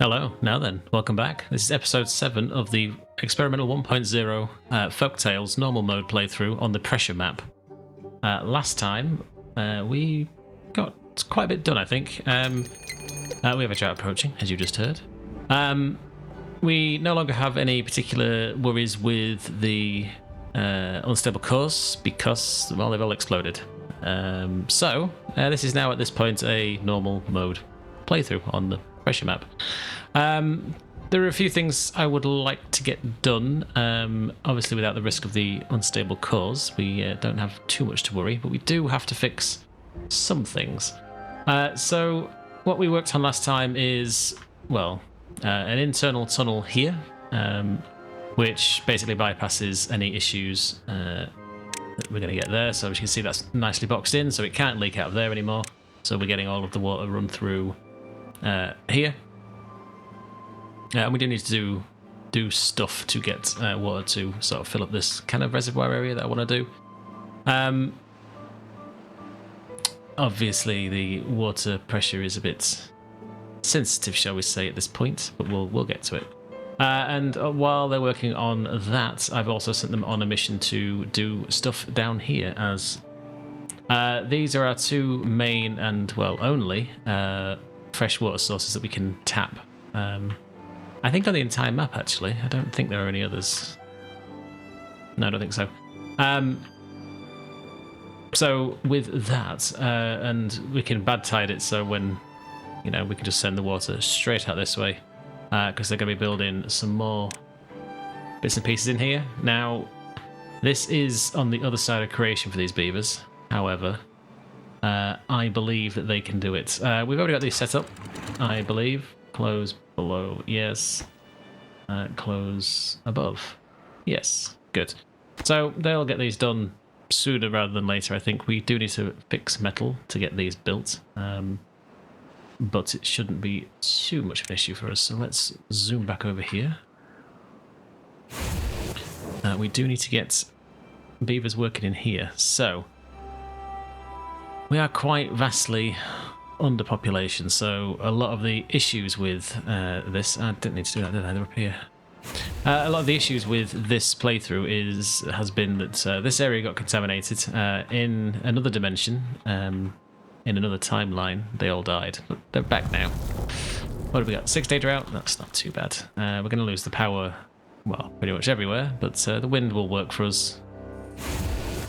Hello, now then, welcome back. This is episode 7 of the experimental 1.0 Folktails normal mode playthrough on the pressure map. Last time, we got quite a bit done, I think. We have a drought approaching, as you just heard. We no longer have any particular worries with the unstable cores because, well, they've all exploded. So, this is now at this point a normal mode playthrough on the pressure map. There are a few things I would like to get done, obviously without the risk of the unstable cores. We don't have too much to worry, but we do have to fix some things. So what we worked on last time is, well, an internal tunnel here, which basically bypasses any issues that we're going to get there. So as you can see, that's nicely boxed in, so it can't leak out of there anymore. So we're getting all of the water run through here. And we do need to do stuff to get water to sort of fill up this kind of reservoir area that I want to do. Obviously, the water pressure is a bit sensitive, shall we say, at this point, but we'll get to it. And while they're working on that, I've also sent them on a mission to do stuff down here, as these are our two main and, well, only fresh water sources that we can tap. I think on the entire map, actually. I don't think there are any others. No, I don't think so. So with that, and we can bad tide it so when, you know, we can just send the water straight out this way, because they're going to be building some more bits and pieces in here. Now, this is on the other side of creation for these beavers. However, I believe that they can do it. We've already got these set up, I believe. Close below, yes. Close above, yes. Good. So they'll get these done sooner rather than later. I think we do need to fix metal to get these built, but it shouldn't be too much of an issue for us. So let's zoom back over here. We do need to get beavers working in here. So we are quite vastly underpopulation, so a lot of the issues with this, I didn't need to do that, did I? They're up here. A lot of the issues with this playthrough has been that this area got contaminated in another dimension, in another timeline. They all died, but they're back now. What have we got? 6-day drought? That's not too bad. We're going to lose the power, well, pretty much everywhere, but the wind will work for us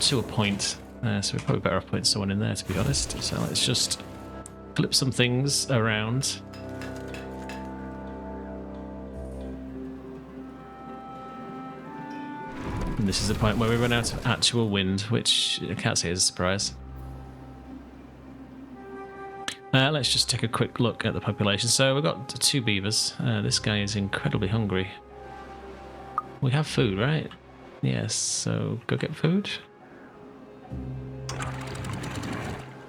to a point, so we're probably better off putting someone in there, to be honest. So let's just flip some things around. And this is the point where we run out of actual wind, which I can't say is a surprise. Let's just take a quick look at the population. So we've got 2 beavers. This guy is incredibly hungry. We have food, right? Yes, so go get food.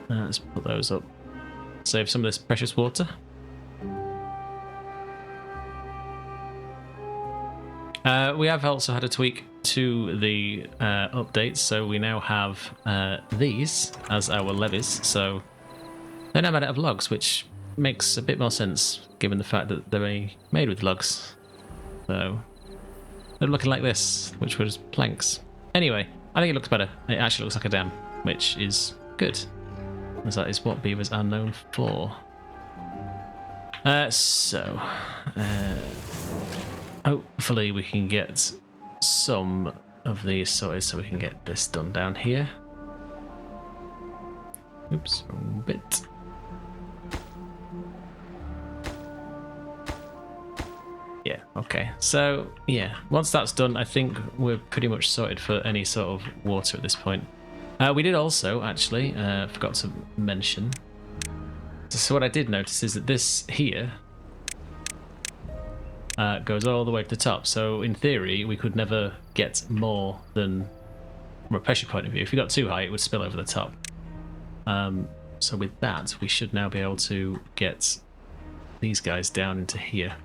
Let's put those up. Save some of this precious water. We have also had a tweak to the updates, so we now have these as our levees. So they're now made out of logs, which makes a bit more sense given the fact that they're made with logs. So they're looking like this, which was planks. Anyway, I think it looks better. It actually looks like a dam, which is good, as that is what beavers are known for. Hopefully we can get some of these sorted so we can get this done down here. Oops, wrong bit. Yeah, okay. So, yeah, once that's done, I think we're pretty much sorted for any sort of water at this point. We did also, actually, forgot to mention. So what I did notice is that this here goes all the way to the top. So in theory, we could never get more than, from a pressure point of view, if you got too high, it would spill over the top. So with that, we should now be able to get these guys down into here.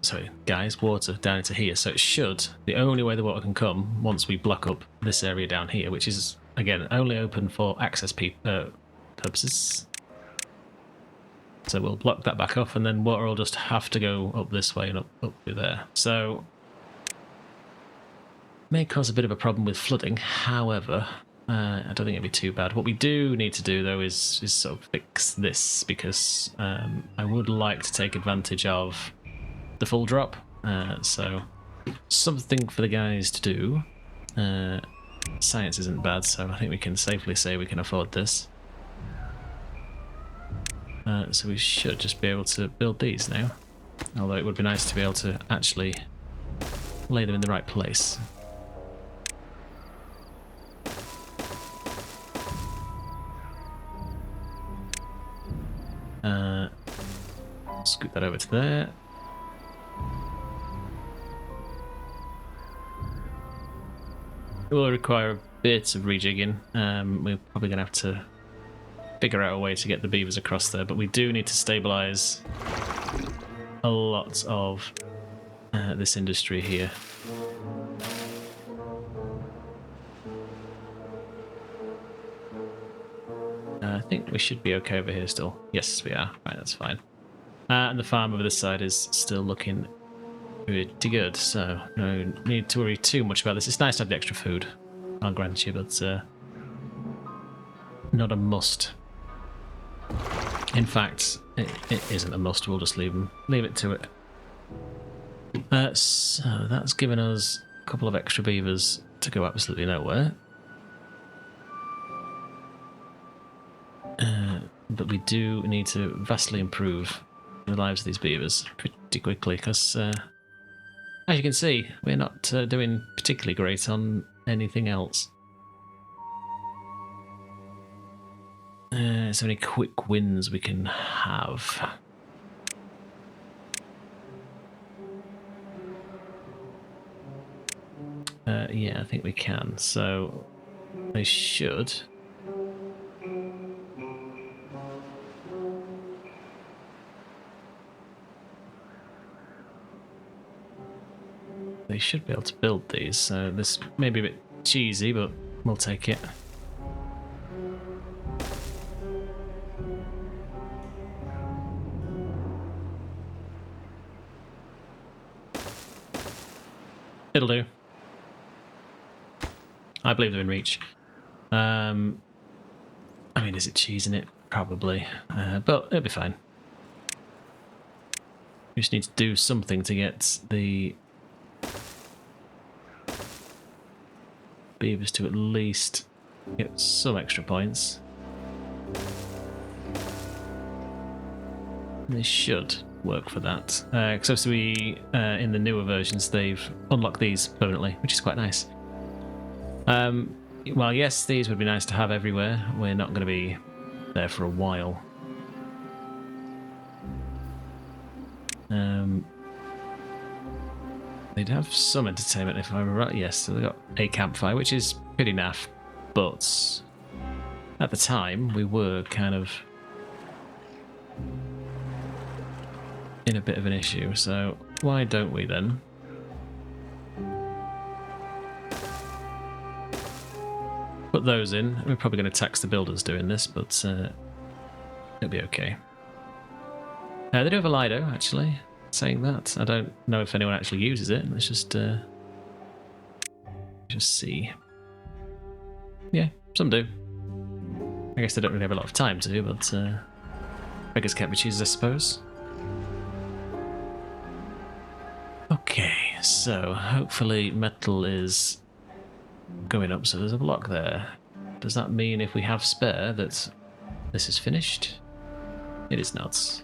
Sorry, guys, water down into here. So it should, the only way the water can come, once we block up this area down here, which is, again, only open for access purposes. So we'll block that back off, and then water will just have to go up this way and up through there. So may cause a bit of a problem with flooding. However, I don't think it'd be too bad. What we do need to do though is sort of fix this, because I would like to take advantage of the full drop. So something for the guys to do. Science isn't bad, so I think we can safely say we can afford this. So we should just be able to build these now. Although it would be nice to be able to actually lay them in the right place. Scoot that over to there. It will require a bit of rejigging. We're probably going to have to figure out a way to get the beavers across there, but we do need to stabilise a lot of this industry here. I think we should be okay over here still. Yes, we are. Right, that's fine. And the farm over this side is still looking pretty good, so no need to worry too much about this. It's nice to have the extra food, I'll grant you, but not a must. In fact, it isn't a must. We'll just leave it to it. So that's given us a couple of extra beavers to go absolutely nowhere. But we do need to vastly improve the lives of these beavers pretty quickly, because as you can see, we're not doing particularly great on anything else. So many quick wins we can have. Yeah, I think we can. So they should. They should be able to build these. So this may be a bit cheesy, but we'll take it. It'll do. I believe they're in reach. I mean, is it cheesing it? Probably. But it'll be fine. We just need to do something to get the beavers to at least get some extra points. They should work for that. Because obviously in the newer versions they've unlocked these permanently, which is quite nice. Well, yes, these would be nice to have everywhere. We're not going to be there for a while. They'd have some entertainment if I were right. Yes, so they've got a campfire, which is pretty naff, but at the time we were kind of in a bit of an issue, so why don't we then put those in? We're probably going to tax the builders doing this, but it'll be okay. They do have a Lido, actually. Saying that, I don't know if anyone actually uses it. Let's just see. Yeah, some do. I guess they don't really have a lot of time to, but beggars can't be choosers, I suppose. Okay, so hopefully metal is going up, so there's a block there. Does that mean if we have spare that this is finished? It is not.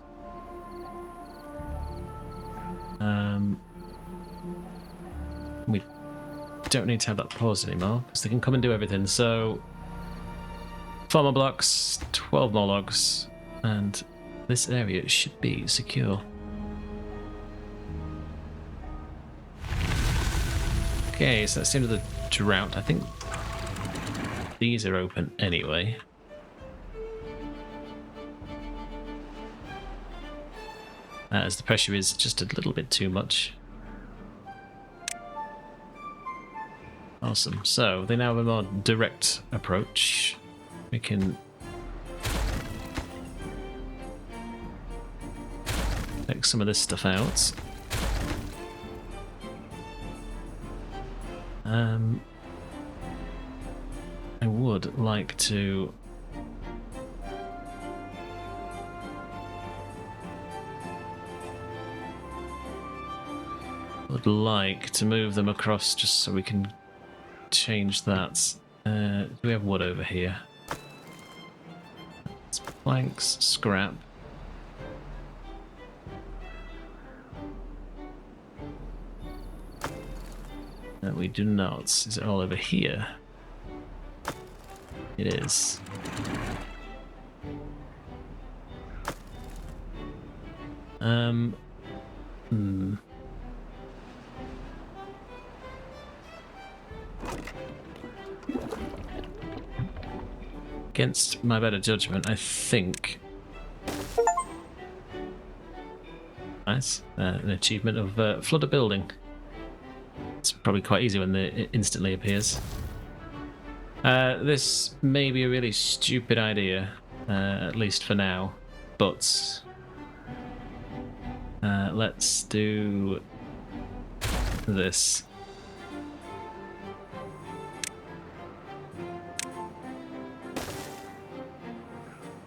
We don't need to have that paused anymore, because they can come and do everything. So 4 more blocks, 12 more logs, and this area should be secure. Okay, so that's the end of the drought. I think these are open anyway. As the pressure is just a little bit too much. Awesome. So they now have a more direct approach. We can Take some of this stuff out. I would like to move them across just so we can change that. Do we have wood over here? It's planks, scrap. No, we do not. Is it all over here? It is. Against my better judgment, I think. Nice. An achievement of flood a building. It's probably quite easy when it instantly appears. This may be a really stupid idea, at least for now, but let's do this.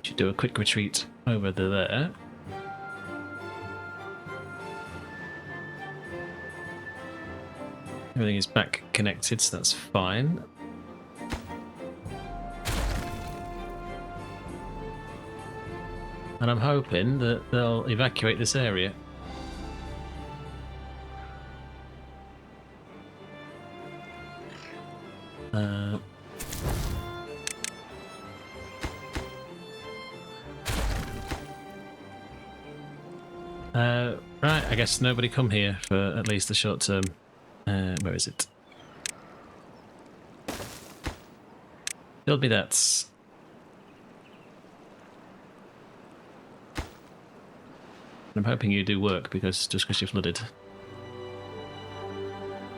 Should do a quick retreat over to there. Everything is back connected, so that's fine. And I'm hoping that they'll evacuate this area. Right, I guess nobody come here for at least the short term. Where is it? Build me that. I'm hoping you do work because you're flooded.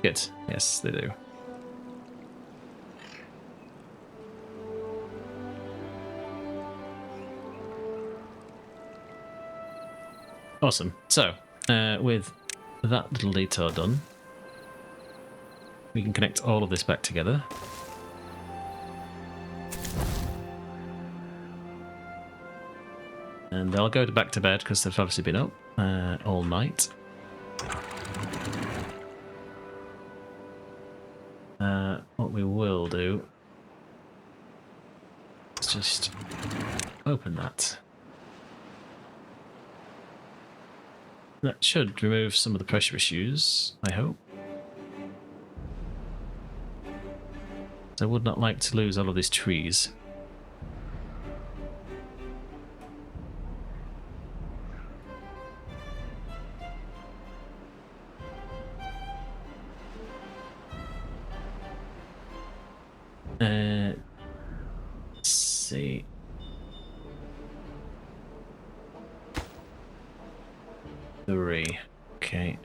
Good. Yes, they do. Awesome. So, with that little detour done, we can connect all of this back together. And they'll go back to bed because they've obviously been up all night. What we will do is just open that. That should remove some of the pressure issues, I hope. I would not like to lose all of these trees. Let's see. Three. Okay.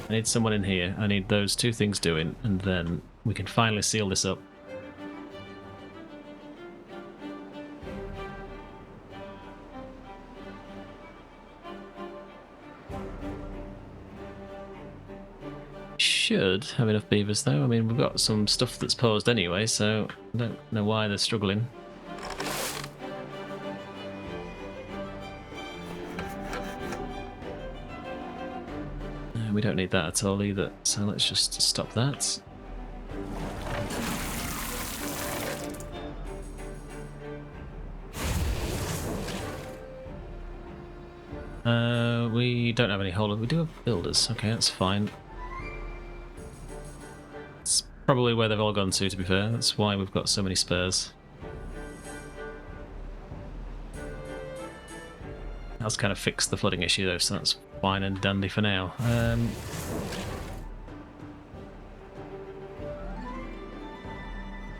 I need someone in here. I need those two things doing, and then we can finally seal this up. Should have enough beavers though. I mean, we've got some stuff that's paused anyway, so I don't know why they're struggling. We don't need that at all either, so let's just stop that. We don't have any haulers. We do have builders. Okay, that's fine. It's probably where they've all gone to be fair. That's why we've got so many spares. That's kind of fixed the flooding issue though, so that's fine and dandy for now.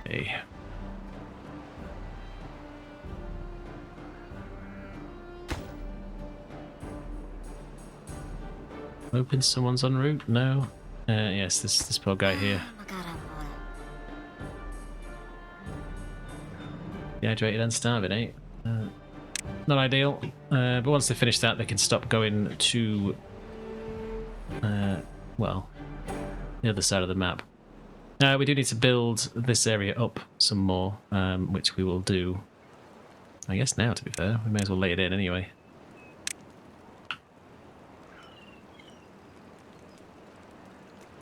Okay. Hoping someone's en route? No. Yes, this poor guy here. Dehydrated and starving, eh? Not ideal. But once they finish that, they can stop going to, well, the other side of the map. We do need to build this area up some more, which we will do, I guess now, to be fair. We may as well lay it in anyway.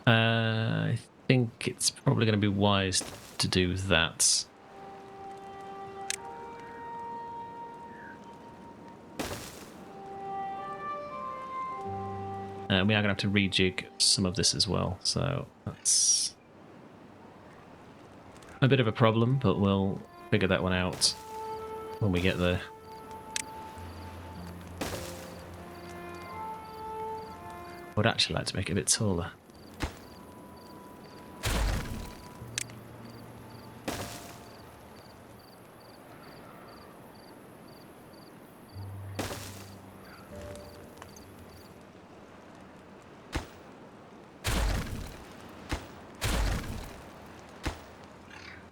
I think it's probably going to be wise to do that. We are going to have to rejig some of this as well, so that's a bit of a problem, but we'll figure that one out when we get there. I would actually like to make it a bit taller.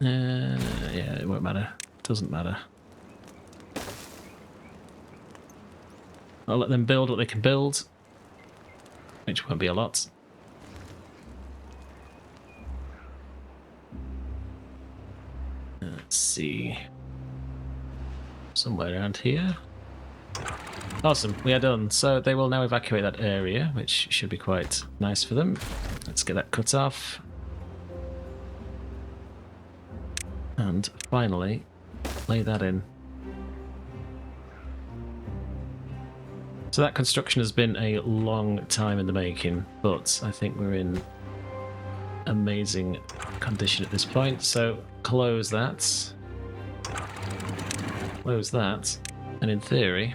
Yeah, it won't matter. Doesn't matter. I'll let them build what they can build, which won't be a lot. Let's see. Somewhere around here. Awesome, we are done. So they will now evacuate that area, which should be quite nice for them. Let's get that cut off. And finally, lay that in. So that construction has been a long time in the making, but I think we're in amazing condition at this point. So close that. Close that. And in theory,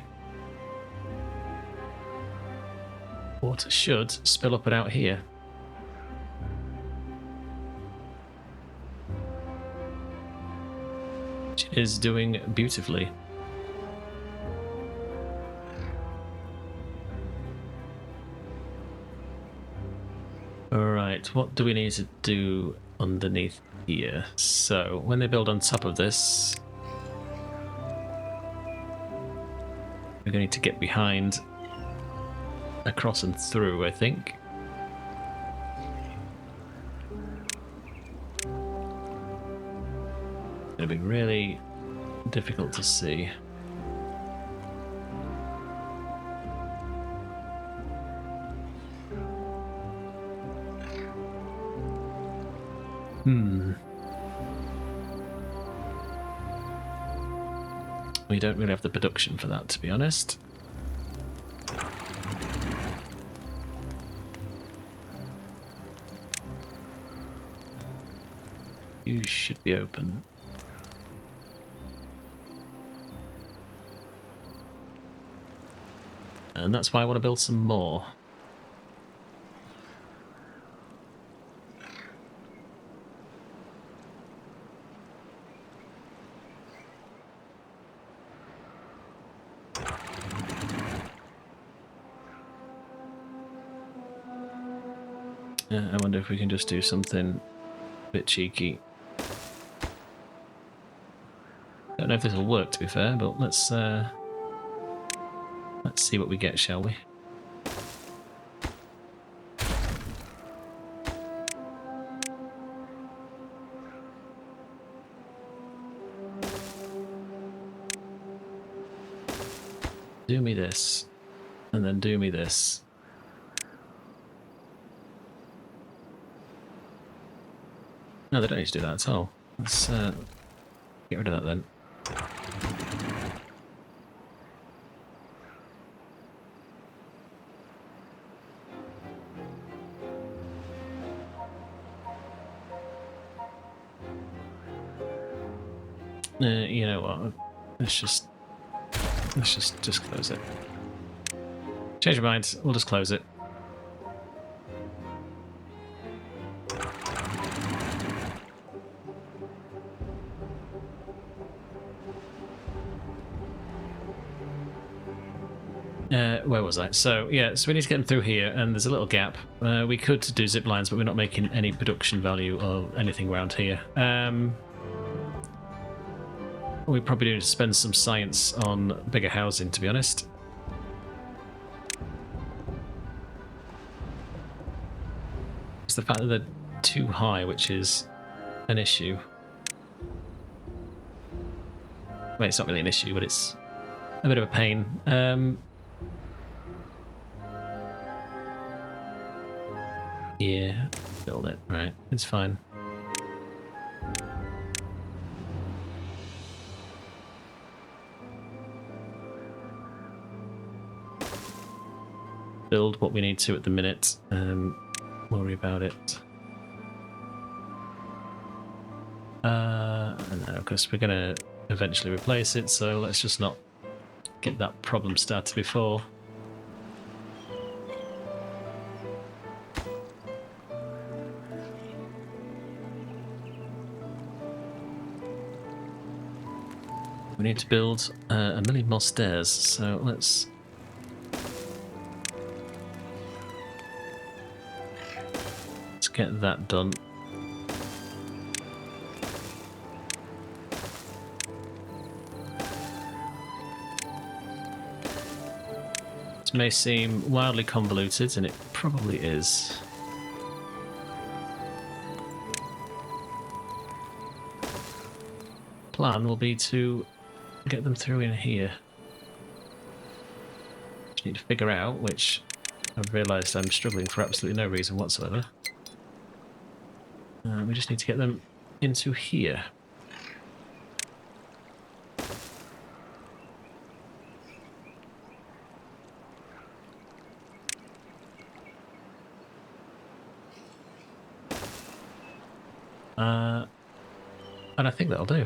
water should spill up and out here. Which is doing beautifully. Alright, what do we need to do underneath here? So, when they build on top of this, we're going to need to get behind, across and through, I think. It'll be really difficult to see. We don't really have the production for that, to be honest. You should be open. And that's why I want to build some more. I wonder if we can just do something a bit cheeky. Don't know if this will work, to be fair, but let's see what we get, shall we? Do me this, and then do me this. No, they don't need to do that at all. Let's get rid of that then. You know what? Let's just close it. Change your mind. We'll just close it. Where was I? So, yeah, so we need to get them through here, and there's a little gap. We could do zip lines, but we're not making any production value or anything around here. What we probably need to spend some science on bigger housing, to be honest. It's the fact that they're too high, which is an issue. Well, it's not really an issue, but it's a bit of a pain. Yeah, build it. Right, it's fine. Build what we need to at the minute. Worry about it. No, because we're going to eventually replace it, so let's just not get that problem started before. We need to build 1,000,000 more stairs, so let's get that done. This may seem wildly convoluted, and it probably is. Plan will be to get them through in here. Just need to figure out, which I've realised I'm struggling for absolutely no reason whatsoever. We just need to get them into here. And I think that'll do.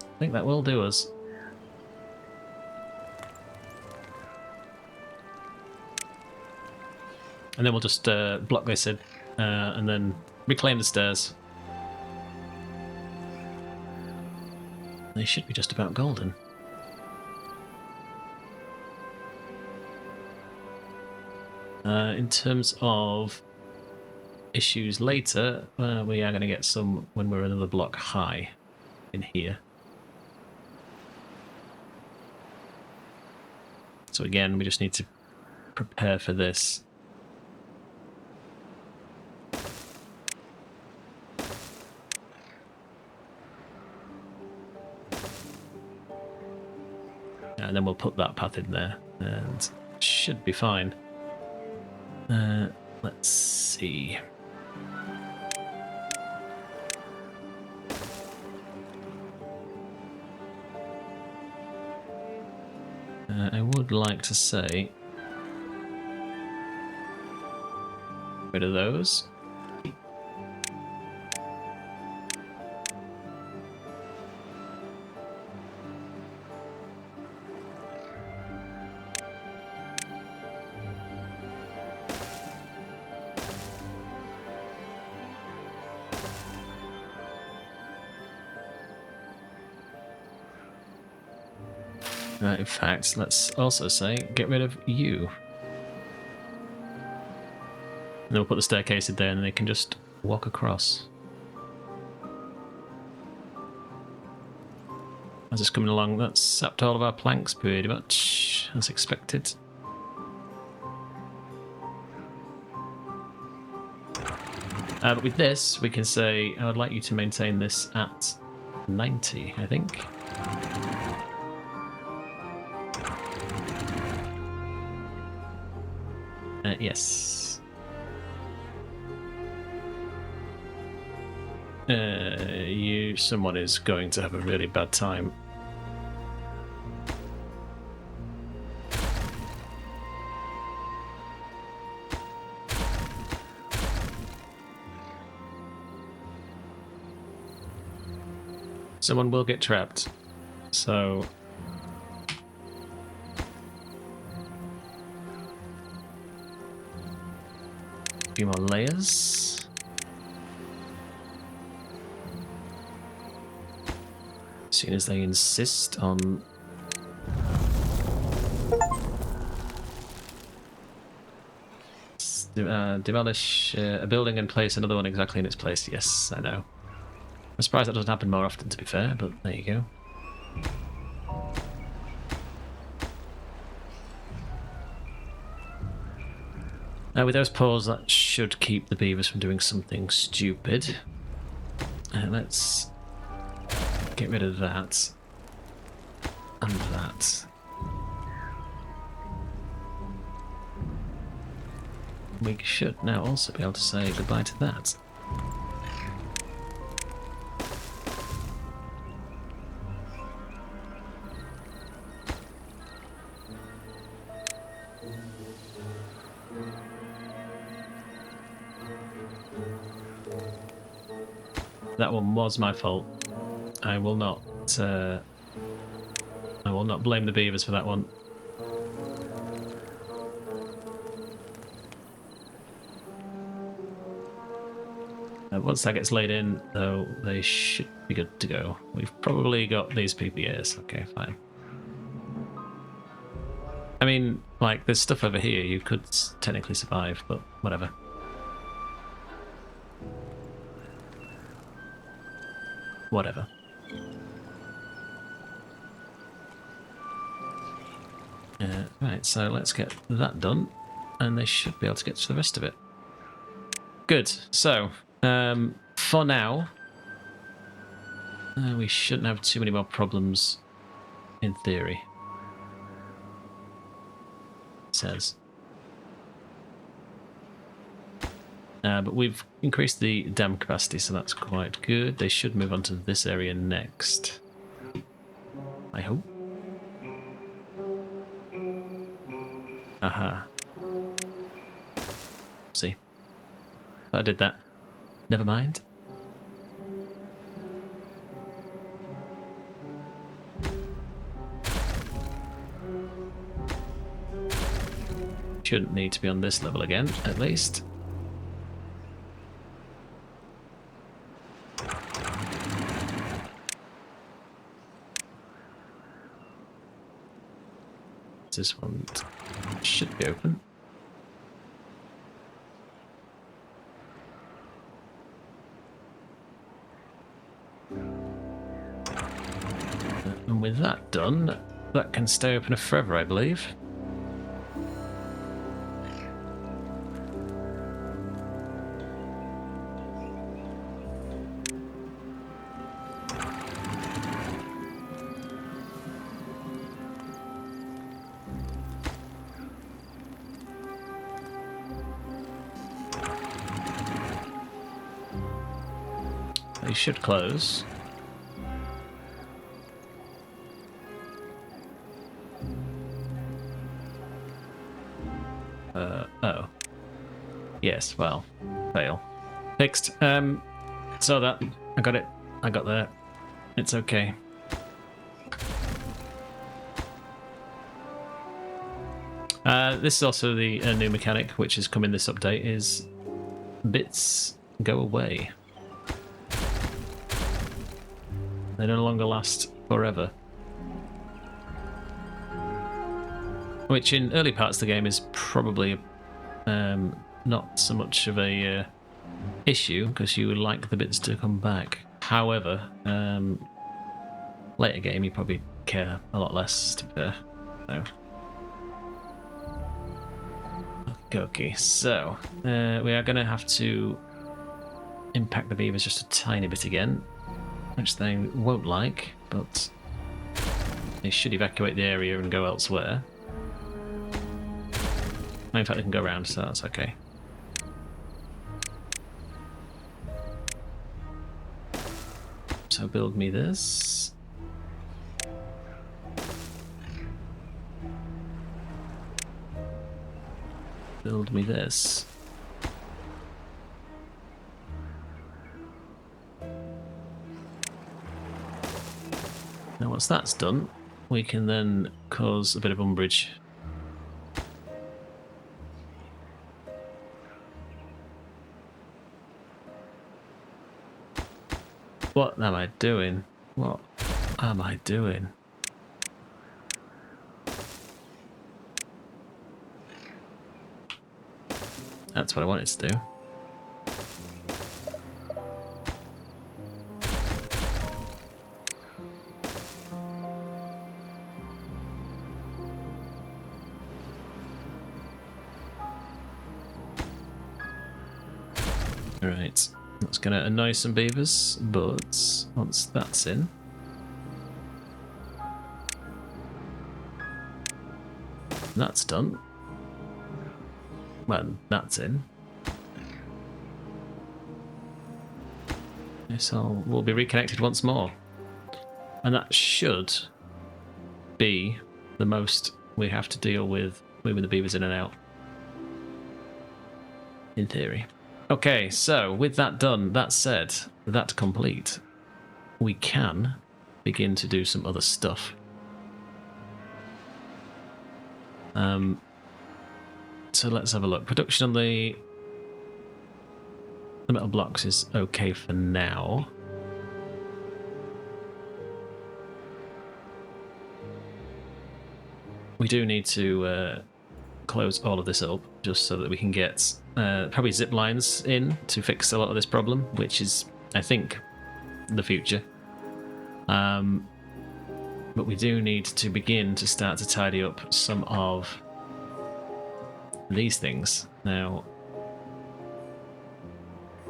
I think that will do us. And then we'll just block this in and then reclaim the stairs. They should be just about golden. In terms of issues later, we are going to get some when we're another block high in here. So again, we just need to prepare for this. And then we'll put that path in there, and should be fine. Let's see. I would like to say, rid of those. In fact, let's also say, get rid of you. And then we'll put the staircase in there and they can just walk across. As it's coming along, that's sapped all of our planks pretty much, as expected. But with this, we can say, I would like you to maintain this at 90, I think. Yes. Someone is going to have a really bad time. Someone will get trapped, so a few more layers. As soon as they insist on Demolish a building and place another one exactly in its place. Yes, I know. I'm surprised that doesn't happen more often, to be fair, but there you go. Now, with those paws, that should keep the beavers from doing something stupid. Let's get rid of that. And that. We should now also be able to say goodbye to that. That one was my fault. I will not blame the beavers for that one. Once that gets laid in, though, they should be good to go. We've probably got these PPAs. Okay, fine. I mean, like, there's stuff over here you could technically survive, but whatever. Whatever. Right, so let's get that done, and they should be able to get to the rest of it. Good. So, for now, we shouldn't have too many more problems, in theory. It says. But we've increased the dam capacity, so that's quite good. They should move on to this area next. I hope. Aha. See. I did that. Never mind. Shouldn't need to be on this level again, at least. This one should be open. And with that done, that can stay open forever, I believe. They should close. Oh. Yes, well, fail. Fixed. So that, I got it. I got there. It's okay. This is also the new mechanic which has come in this update, is bits go away. They no longer last forever. Which in early parts of the game is probably not so much of a issue, because you would like the bits to come back. However, later game you probably care a lot less, to be fair. So. Okay, so we are going to have to impact the beavers just a tiny bit again, which they won't like, but they should evacuate the area and go elsewhere. In fact, they can go around, so that's okay. So build me this. Build me this. Now once that's done, we can then cause a bit of umbrage. What am I doing? What am I doing? That's what I wanted to do. Right, that's going to annoy some beavers, but once that's in... that's done. Well, that's in. So we'll be reconnected once more. And that should be the most we have to deal with moving the beavers in and out. In theory. Okay, so with that done, that said, that complete, we can begin to do some other stuff. So let's have a look. Production on the metal blocks is okay for now. We do need to close all of this up just so that we can get probably zip lines in to fix a lot of this problem, which is, I think, the future. But we do need to begin to start to tidy up some of these things. Now,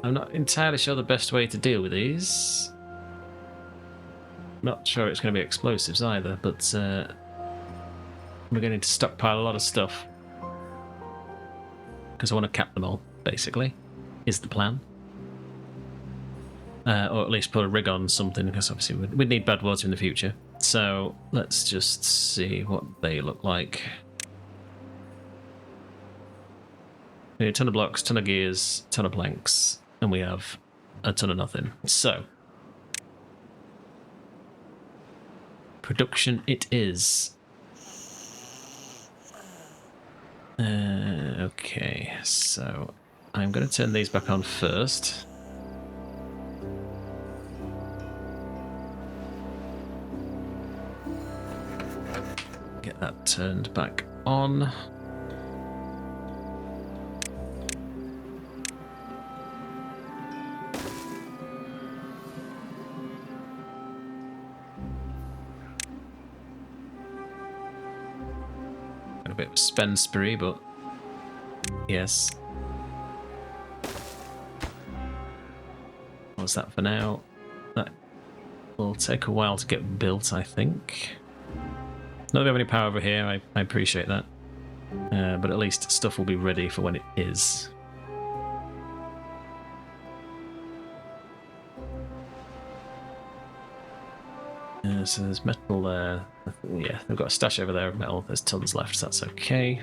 I'm not entirely sure the best way to deal with these. Not sure it's going to be explosives either, but we're going to need to stockpile a lot of stuff. Because I want to cap them all, basically, is the plan. Or at least put a rig on something, because obviously we'd need badwater in the future. So let's just see what they look like. We need a ton of blocks, ton of gears, ton of planks, and we have a ton of nothing. So, production it is. Okay, so I'm going to turn these back on first. Get that turned back on. Got a bit of a spend spree, but yes. What's that for now? That will take a while to get built, I think. Not that we have any power over here, I appreciate that. But at least stuff will be ready for when it is. So there's metal there. Yeah, they've got a stash over there of metal. There's tons left, so that's okay.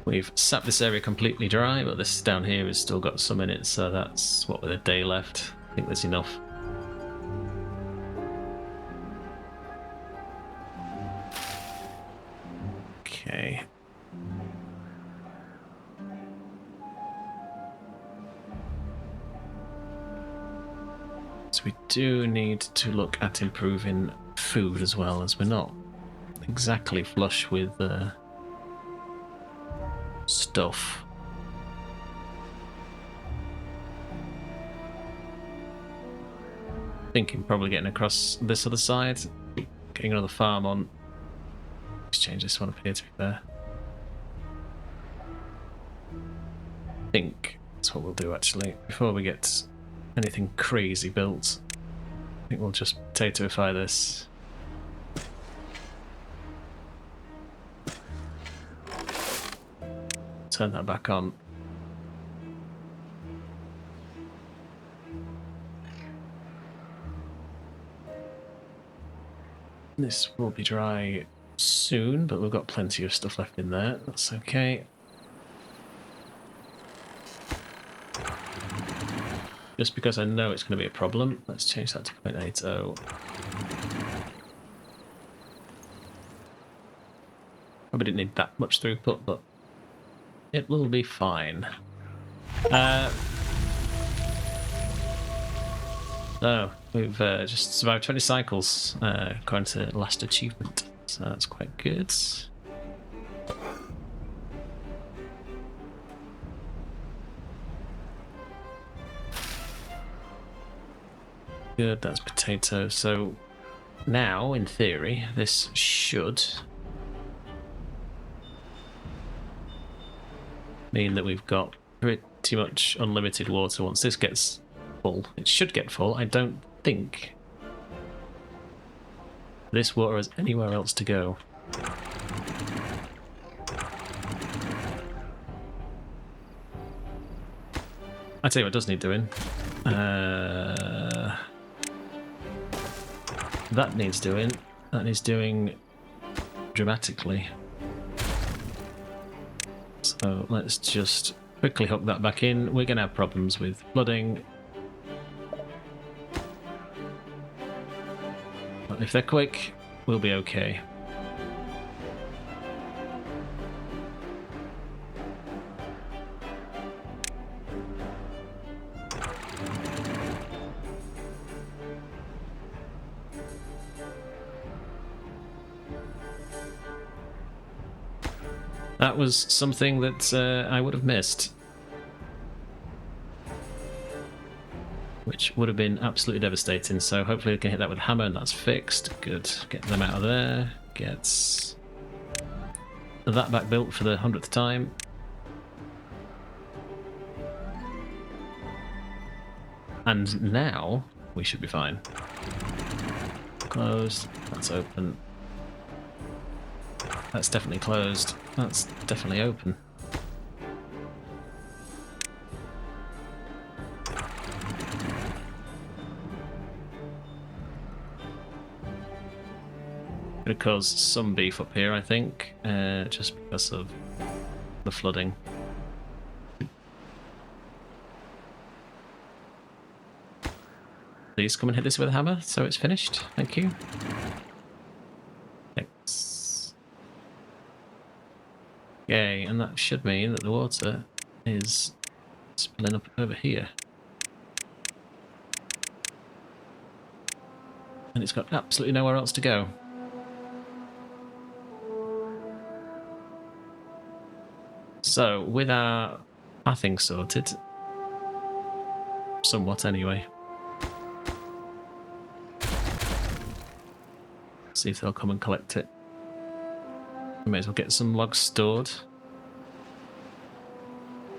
We've sapped this area completely dry, but this down here has still got some in it, so that's what, with a day left. I think there's enough. Okay. So we do need to look at improving food as well, as we're not exactly flush with stuff. Thinking probably getting across this other side, getting another farm on. Let's change this one up here to be fair. I think that's what we'll do actually, before we get anything crazy built. I think we'll just potatoify this. Turn that back on. This will be dry soon, but we've got plenty of stuff left in there. That's okay. Just because I know it's going to be a problem, let's change that to 0.80. Probably didn't need that much throughput, but it will be fine. So, we've just survived 20 cycles, according to last achievement, so that's quite good. good. That's potato. So now, in theory, this should mean that we've got pretty much unlimited water once this gets full. It should get full. I don't think this water has anywhere else to go. I tell you what does need doing. That needs doing. That needs doing dramatically. So let's just quickly hook that back in. We're going to have problems with flooding. But if they're quick, we'll be okay. That was something that I would have missed. Which would have been absolutely devastating. So hopefully we can hit that with a hammer and that's fixed. Good. Get them out of there. Get that back built for the 100th time. And now we should be fine. Closed. That's open. That's definitely closed. That's definitely open. Gonna cause some beef up here, I think, just because of the flooding. Please come and hit this with a hammer, so it's finished. Thank you. Thanks. Okay, and that should mean that the water is spilling up over here. And it's got absolutely nowhere else to go. So, with our pathing sorted, somewhat anyway. See if they'll come and collect it. I may as well get some logs stored.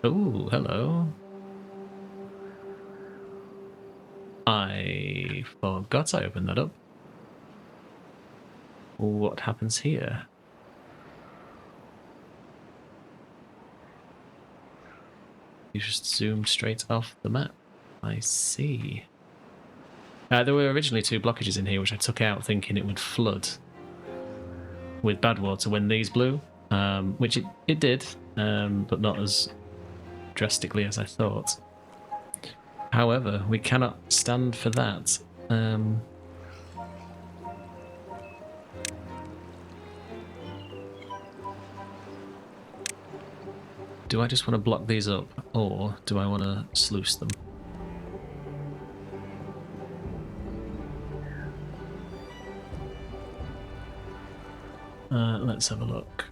Oh, hello. I forgot I opened that up. What happens here? You just zoomed straight off the map. I see. There were originally 2 blockages in here which I took out thinking it would flood with badwater when these blew, which it did, but not as drastically as I thought. However, we cannot stand for that. Do I just want to block these up, or do I want to sluice them? Let's have a look.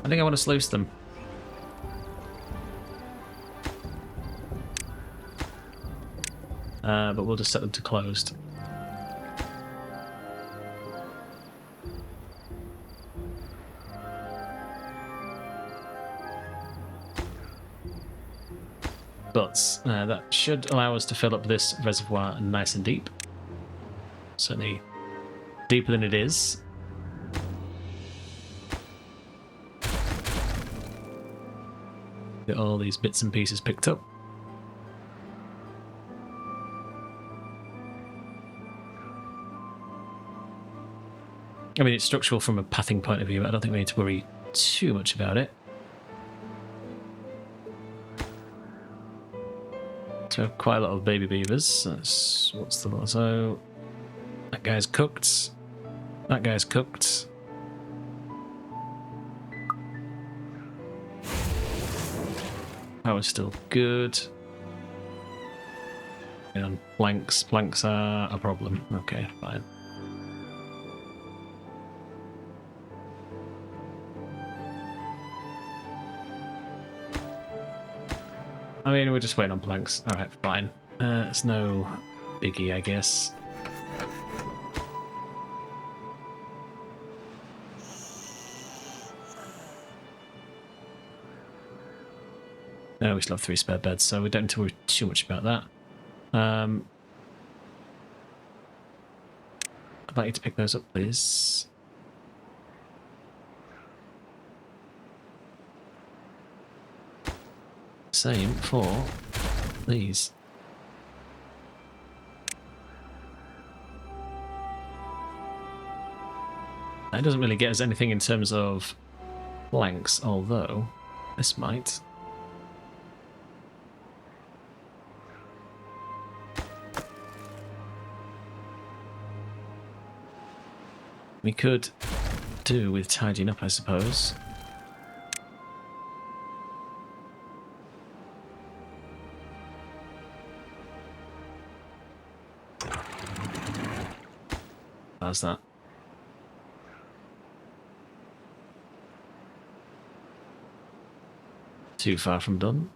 I think I want to sluice them. But we'll just set them to closed. But that should allow us to fill up this reservoir nice and deep. Certainly deeper than it is. Get all these bits and pieces picked up. I mean, it's structural from a pathing point of view. I don't think we need to worry too much about it. So quite a lot of baby beavers. That's what's the motto? That guy's cooked. That guy's cooked. Power's still good. And planks. Planks are a problem. Okay, fine. I mean, we're just waiting on planks. Alright, fine. It's no biggie, I guess. No, we still have 3 spare beds, so we don't need to worry too much about that. I'd like you to pick those up, please. Same for these. That doesn't really get us anything in terms of planks, although this might. We could do with tidying up, I suppose. How's that? Too far from done.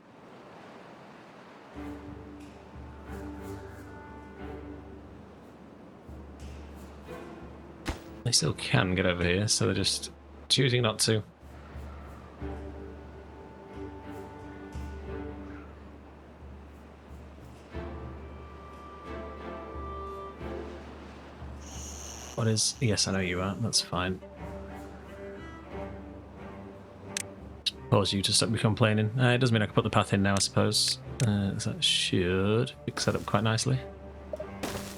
They still can get over here, so they're just choosing not to. What is... Yes, I know you are. That's fine. Just pause you to stop me complaining. It does mean I can put the path in now, I suppose. That should fix that up quite nicely.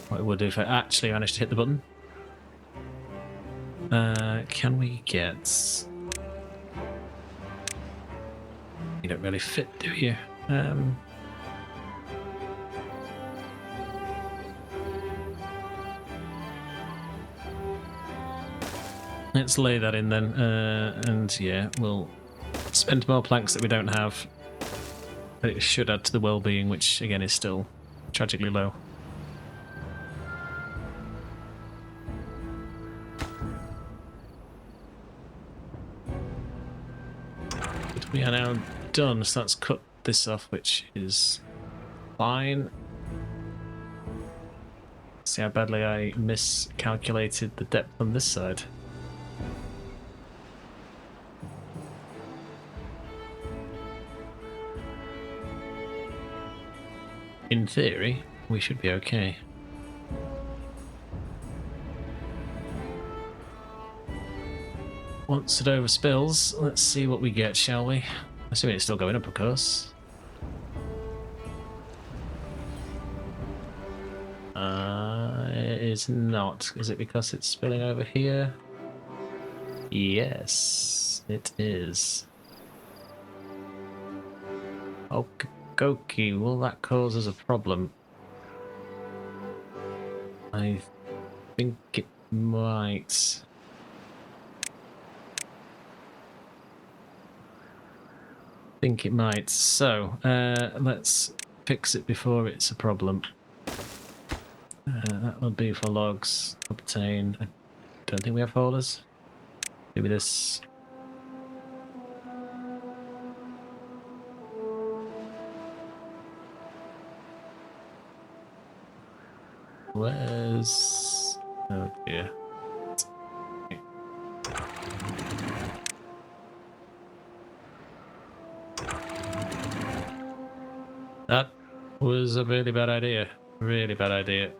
What it would do if I actually managed to hit the button. Can we get... You don't really fit, do you? Let's lay that in then, and yeah, we'll spend more planks that we don't have. But it should add to the well-being, which again is still tragically low. But we are now done, so let's cut this off, which is fine. See how badly I miscalculated the depth on this side. In theory, we should be okay. Once it overspills, let's see what we get, shall we? Assuming it's still going up, of course. It is not. Is it because it's spilling over here? Yes, it is. Okie, will that cause us a problem? I think it might. So, let's fix it before it's a problem. That would be for logs. Obtain. I don't think we have folders. Maybe this. Where's... Oh dear. That was a really bad idea. Really bad idea.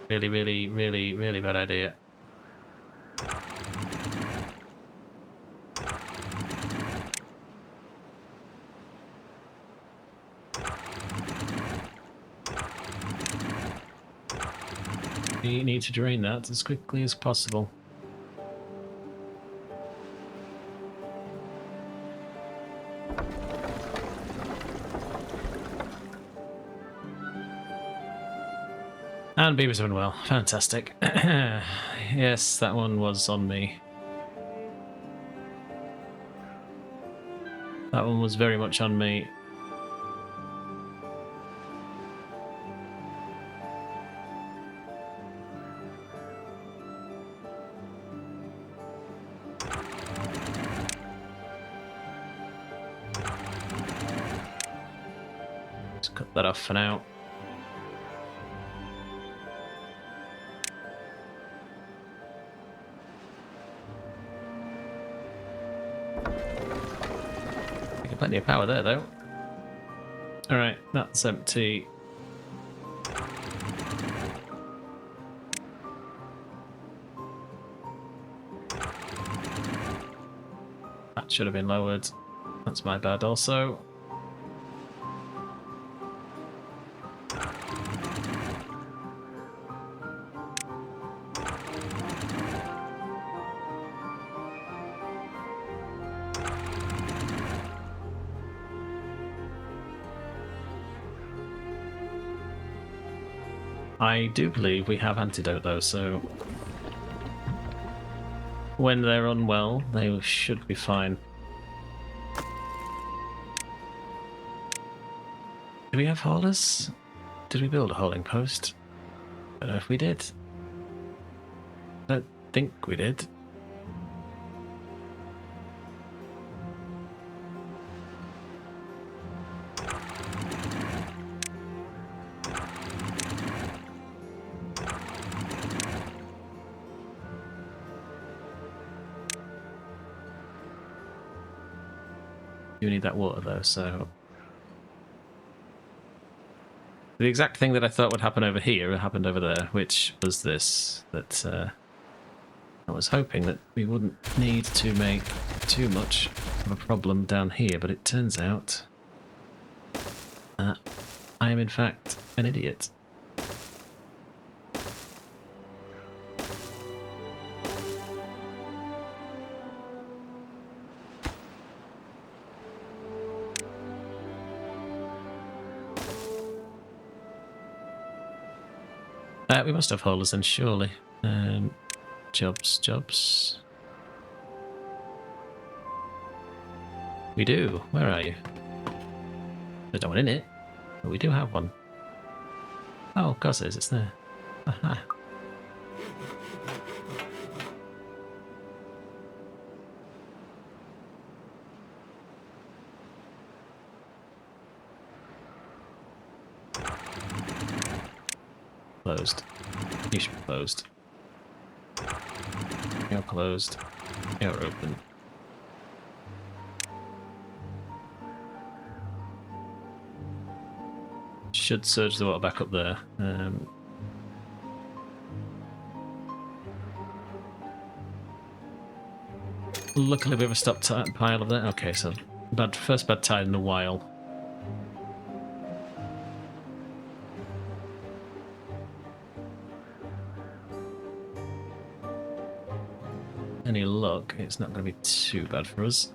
Really bad idea. We need to drain that as quickly as possible. And beavers are doing well. Fantastic. Yes, that one was on me. That one was very much on me. Let's cut that off for now. Plenty of power there, though. Alright, that's empty. That should have been lowered. That's my bad also. I do believe we have antidote though, so when they're unwell, they should be fine. Do we have haulers? Did we build a hauling post? I don't know if we did. I don't think we did. You need that water though, so the exact thing that I thought would happen over here happened over there, which was this, that I was hoping that we wouldn't need to make too much of a problem down here, but it turns out I am in fact an idiot. We must have haulers then, surely. Jobs. We do. Where are you? There's no one in it, but we do have one. Oh, of course it is. It's there. Aha. Closed. You should be closed. You're closed. You're open. Should surge the water back up there. Luckily we have a stockpile of that. Okay, so first bad tide in a while. Any luck, it's not going to be too bad for us.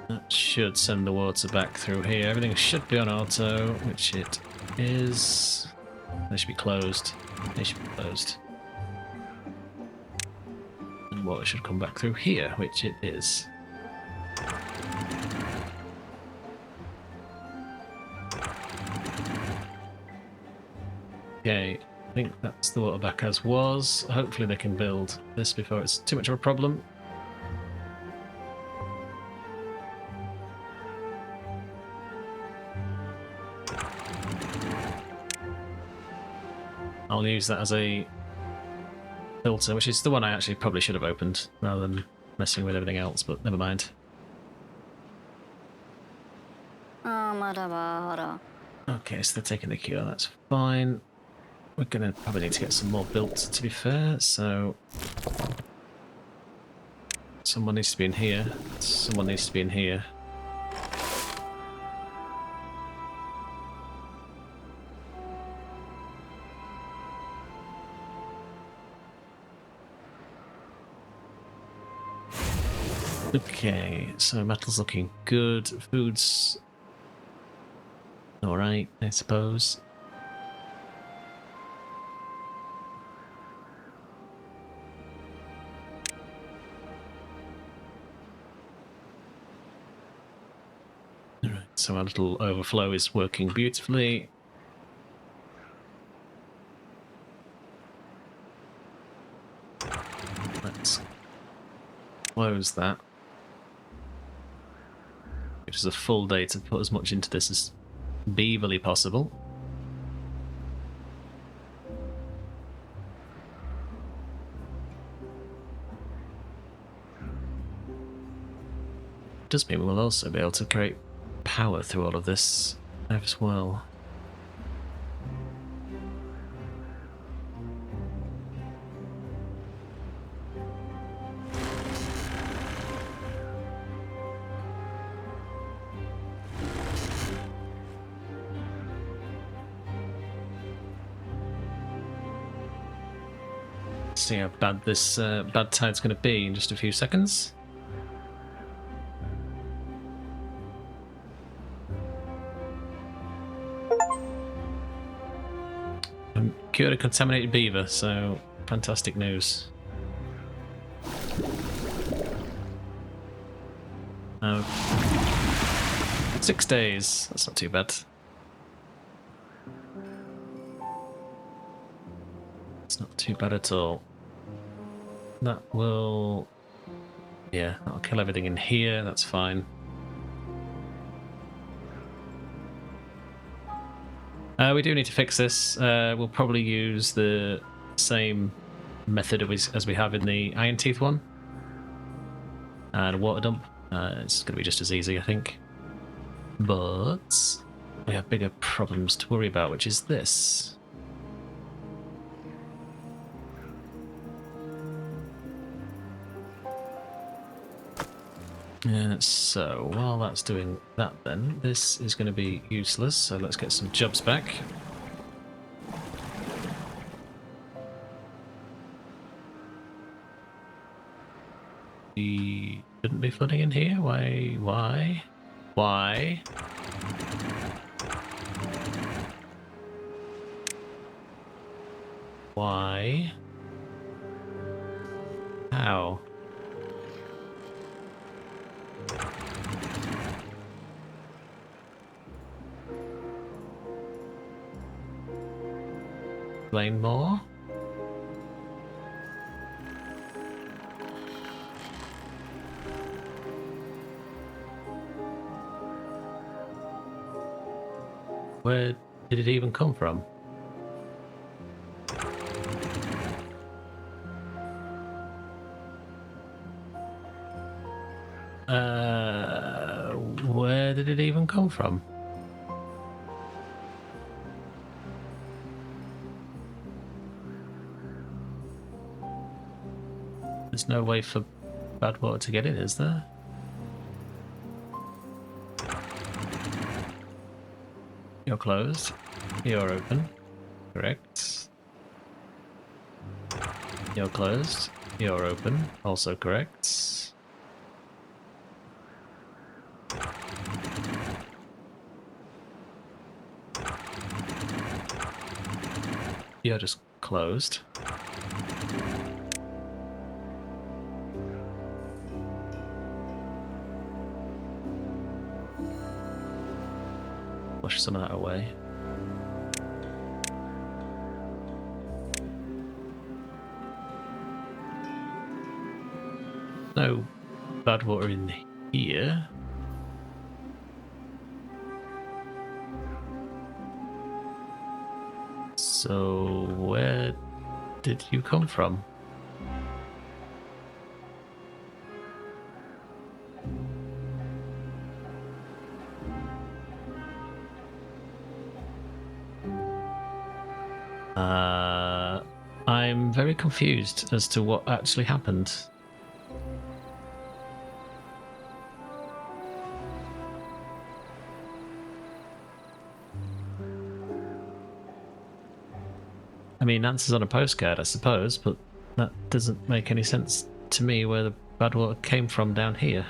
That should send the water back through here. Everything should be on auto, which it is. They should be closed. They should be closed. And water should come back through here, which it is. Okay, I think that's the water back as was. Hopefully they can build this before it's too much of a problem. I'll use that as a filter, which is the one I actually probably should have opened rather than messing with everything else, but never mind. Okay, so they're taking the cure, that's fine. We're going to probably need to get some more built, to be fair, so someone needs to be in here, someone needs to be in here. Okay, so metal's looking good, food's alright, I suppose. So our little overflow is working beautifully. Let's close that. Which is a full day to put as much into this as beaverly possible. Does mean we'll also be able to create power through all of this as well. See how bad this bad tide's going to be in just a few seconds. Cured a contaminated beaver, so fantastic news. 6 days, that's not too bad. It's not too bad at all. That will... yeah, that'll kill everything in here, that's fine. We do need to fix this. We'll probably use the same method as we have in the Iron Teeth one. And a water dump. It's going to be just as easy, I think. But we have bigger problems to worry about, which is this. So, while that's doing that then, this is going to be useless, so let's get some jobs back. We shouldn't be flooding in here? Why? Why? Why? How? Explain more? Where did it even come from? Where did it even come from? There's no way for badwater to get in, is there? You're closed. You're open. Correct. You're closed. You're open. Also correct. You're just closed. Push some of that away. No bad water in here. So where did you come from? I'm very confused as to what actually happened. I mean, answers on a postcard, I suppose, but that doesn't make any sense to me where the bad water came from down here.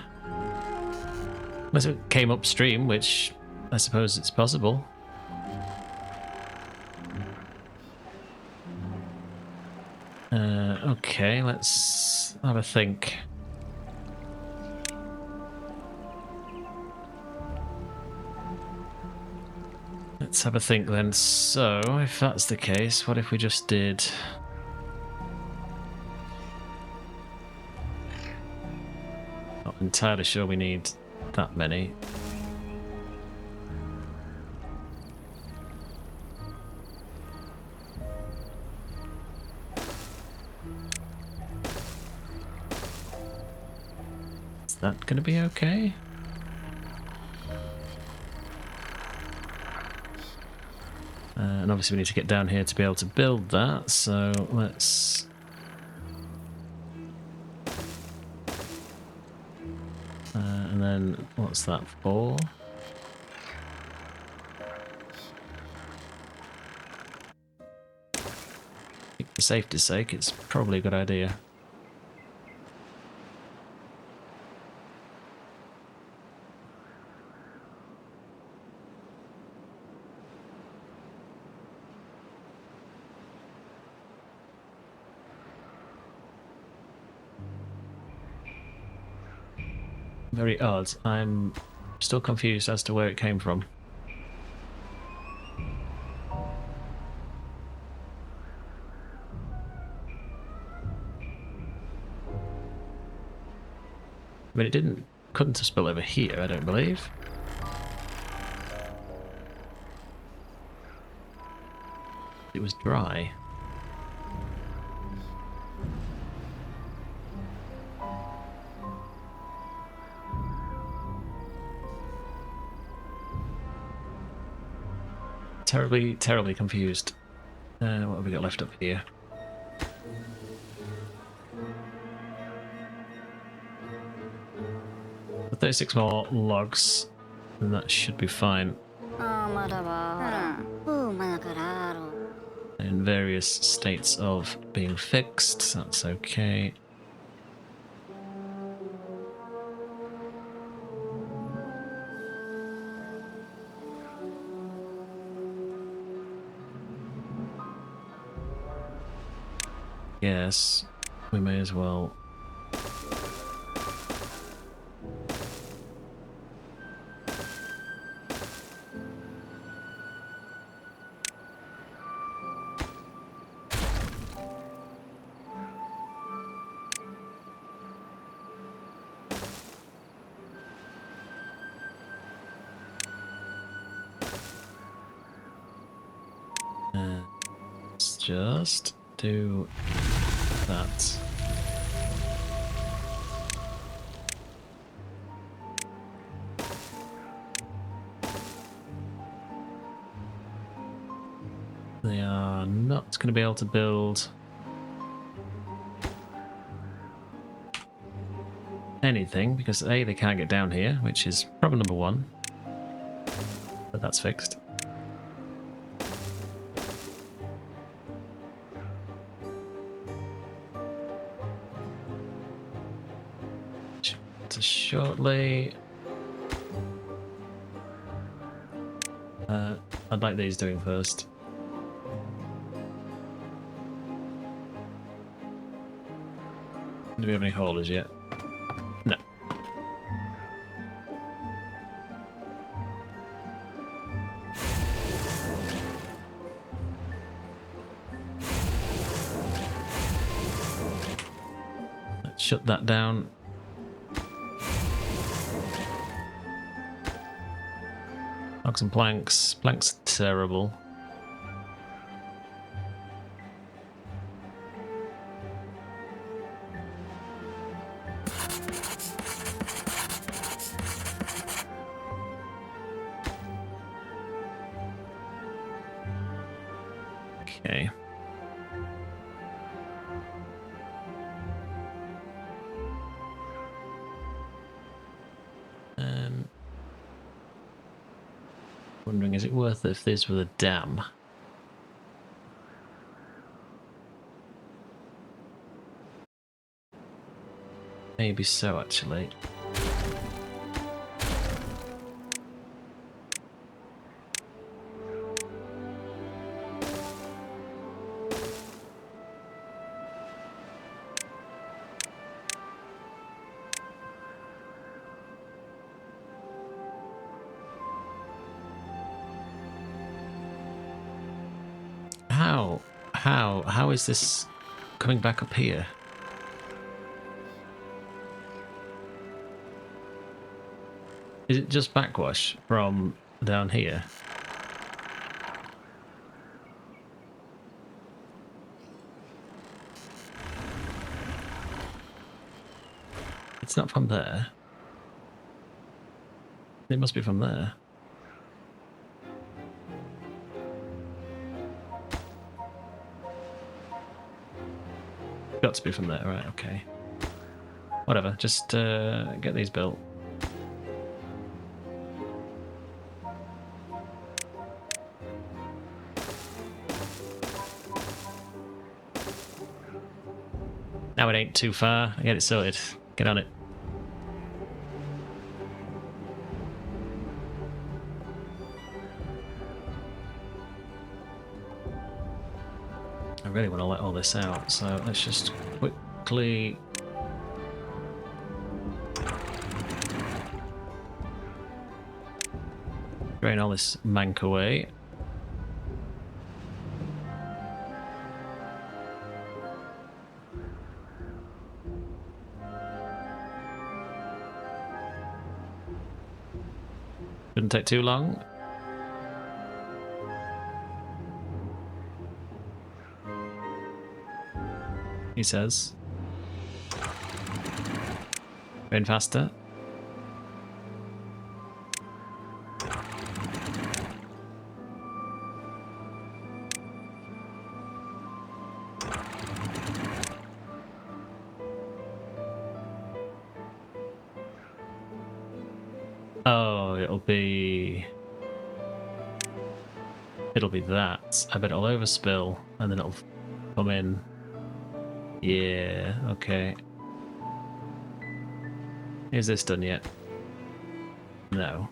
Unless it came upstream, which I suppose it's possible. Okay, let's have a think. Let's have a think then. So, if that's the case, what if we just did... Not entirely sure we need that many. Is that going to be okay? And obviously we need to get down here to be able to build that, so let's... and then, what's that for? For safety's sake, it's probably a good idea. Very odd. I'm still confused as to where it came from. I mean, couldn't have spilled over here, I don't believe. It was dry. Terribly, terribly confused. What have we got left up here? For 36 more logs, and that should be fine. In various states of being fixed, that's okay. Yes, we may as well. Let's just do that. They are not going to be able to build anything because A, they can't get down here, which is problem number one. But that's fixed. Shortly. I'd like these doing first. Do we have any haulers yet? No. Let's shut that down. Logs and planks. Planks are terrible. Okay. Wondering, is it worth it if this were a dam? Maybe so, actually. How? How is this coming back up here? Is it just backwash from down here? It's not from there. It must be from there. Got to be from there, right, okay. Whatever, just get these built. Now it ain't too far. I get it sorted. Get on it. I really want to let all this out, so let's just quickly... drain all this mank away. Shouldn't take too long. He says. Going faster. Oh, it'll be that. I bet it'll overspill and then it'll come in. Yeah, okay. Is this done yet? No.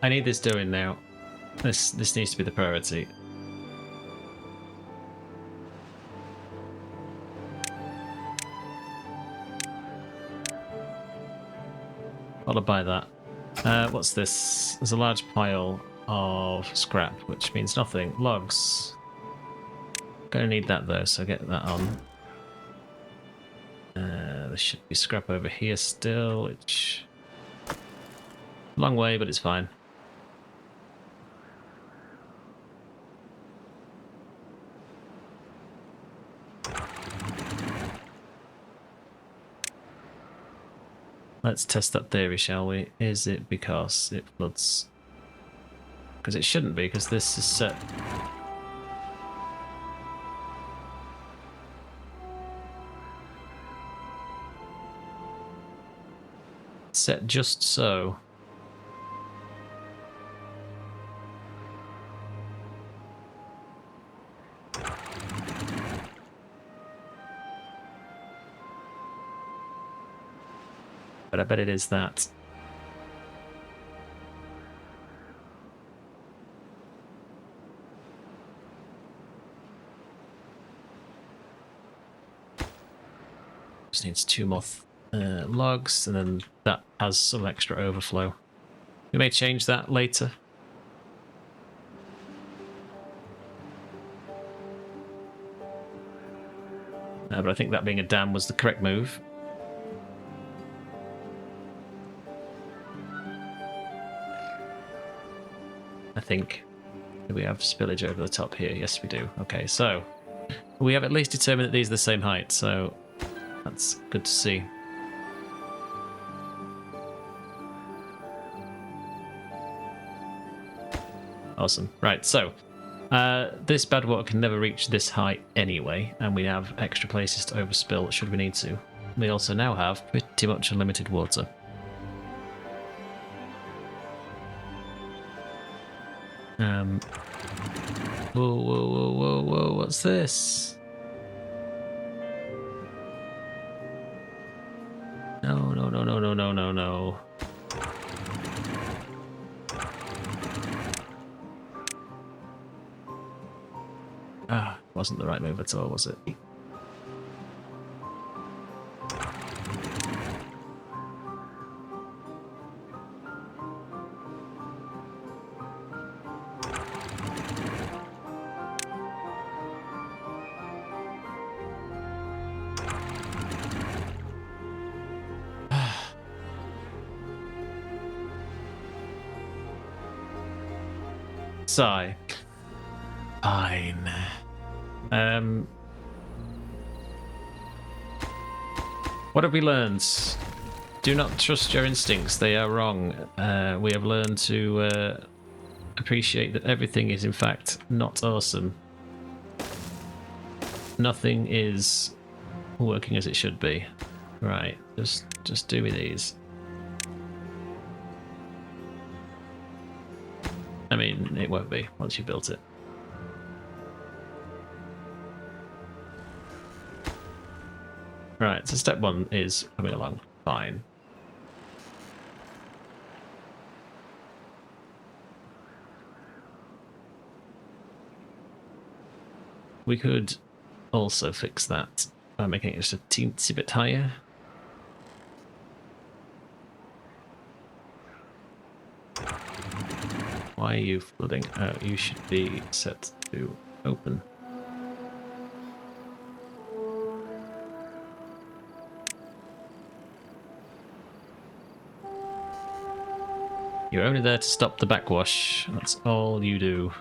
I need this doing now. This needs to be the priority. Followed by that. What's this? There's a large pile of scrap, which means nothing. Logs. Gonna need that though, so get that on. There should be scrap over here still, which... long way, but it's fine. Let's test that theory, shall we? Is it because it floods? Because it shouldn't be, because this is set... set just so. But I bet it is that. Just needs 2 more logs, and then that has some extra overflow. We may change that later. But I think that being a dam was the correct move. I think. Do we have spillage over the top here? Yes, we do. Okay, so we have at least determined that these are the same height, so that's good to see. Awesome. Right, so this badwater can never reach this height anyway, and we have extra places to overspill should we need to. We also now have pretty much unlimited water. Whoa, what's this? No. Ah, wasn't the right move at all, was it? Sigh. Fine. What have we learned? Do not trust your instincts, they are wrong. We have learned to appreciate that everything is in fact not awesome. Nothing is working as it should be. Right, just do me these. I mean, it won't be once you built it. Right, so step one is coming along fine. We could also fix that by making it just a teensy bit higher. Why are you flooding? Oh, you should be set to open. You're only there to stop the backwash. That's all you do.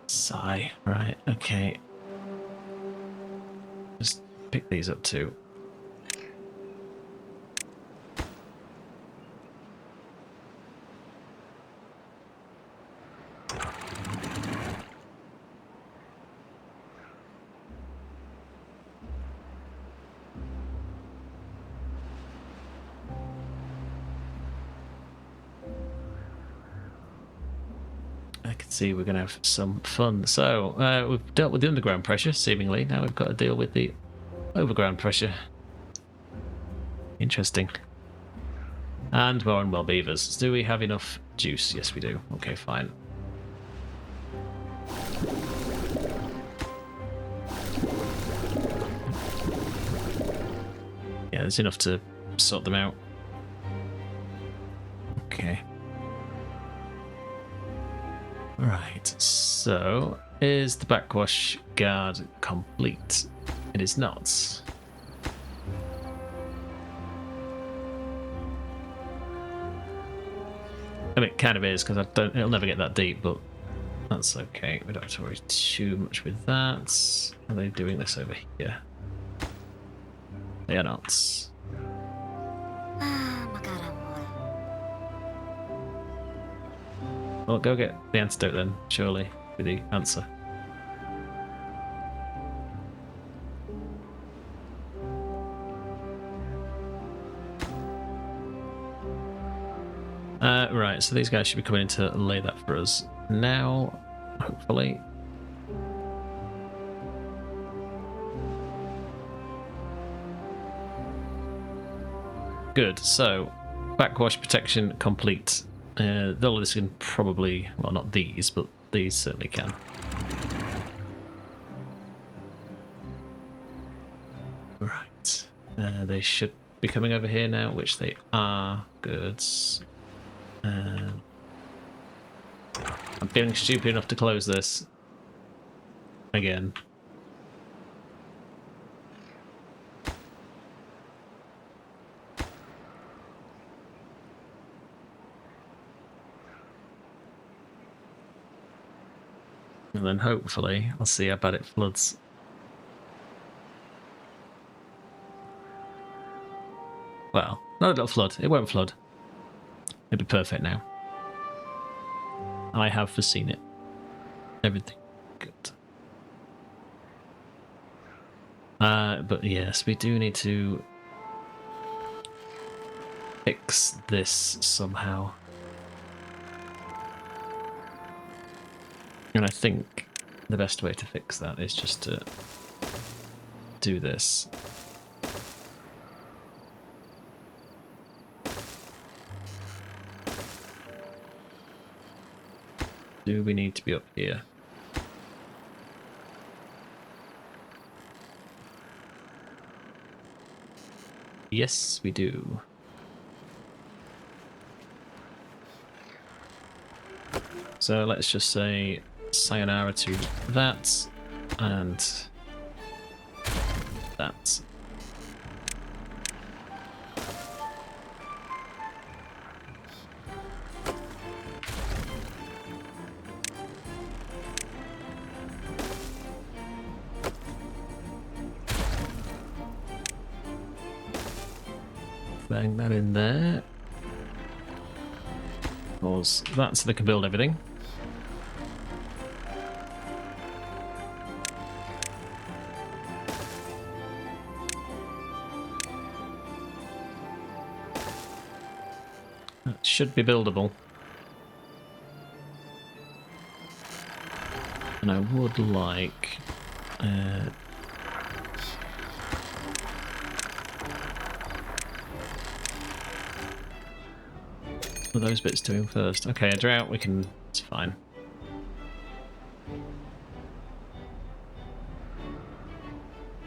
Sigh. Right, okay. Just pick these up too. I can see we're going to have some fun. So, we've dealt with the underground pressure, seemingly. Now we've got to deal with the overground pressure. Interesting. And more and more beavers. Do we have enough juice? Yes, we do. Okay, fine. Yeah, there's enough to sort them out. Okay. Right, so is the backwash guard complete? It is not. I mean, it kind of is, because it'll never get that deep, but that's okay. We don't have to worry too much with that. Are they doing this over here? They are not. Well, go get the antidote then, surely, with the answer. Right, so these guys should be coming in to lay that for us now, hopefully. Good, so backwash protection complete. All of this can probably, well, not these, but these certainly can. Right, they should be coming over here now, which they are. Good. I'm feeling stupid enough to close this again. And then hopefully I'll see how bad it floods. Well, no, it'll flood. It won't flood. It'll be perfect now. I have foreseen it. Everything good. But yes, we do need to fix this somehow. And I think the best way to fix that is just to do this. Do we need to be up here? Yes, we do. So let's just say sayonara to that and that. Bang that in there. Pause that so they can build everything. That should be buildable. And I would like... what are those bits doing first? Okay, a drought, we can... it's fine.